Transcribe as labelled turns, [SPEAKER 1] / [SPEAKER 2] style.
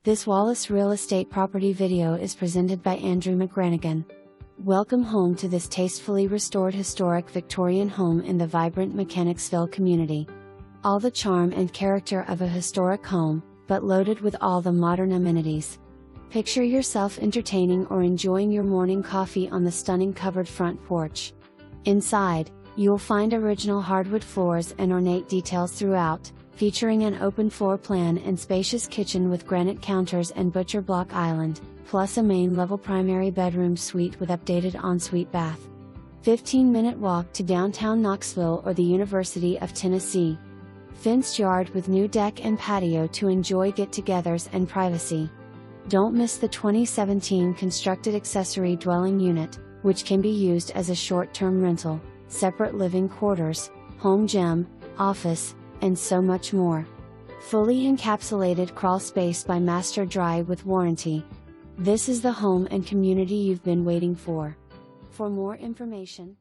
[SPEAKER 1] This Wallace Real Estate property video is presented by Andrew McGranigan. Welcome home to this tastefully restored historic Victorian home in the vibrant Mechanicsville community. All the charm and character of a historic home, but loaded with all the modern amenities. Picture yourself entertaining or enjoying your morning coffee on the stunning covered front porch. Inside, you'll find original hardwood floors and ornate details throughout, featuring an open floor plan and spacious kitchen with granite counters and butcher block island, plus a main-level primary bedroom suite with updated ensuite bath. 15-minute walk to downtown Knoxville or the University of Tennessee. Fenced yard with new deck and patio to enjoy get-togethers and privacy. Don't miss the 2017 constructed accessory dwelling unit, which can be used as a short-term rental, separate living quarters, home gym, office, and so much more. Fully encapsulated crawl space by Master Dry with warranty. This is the home and community you've been waiting for. For more information,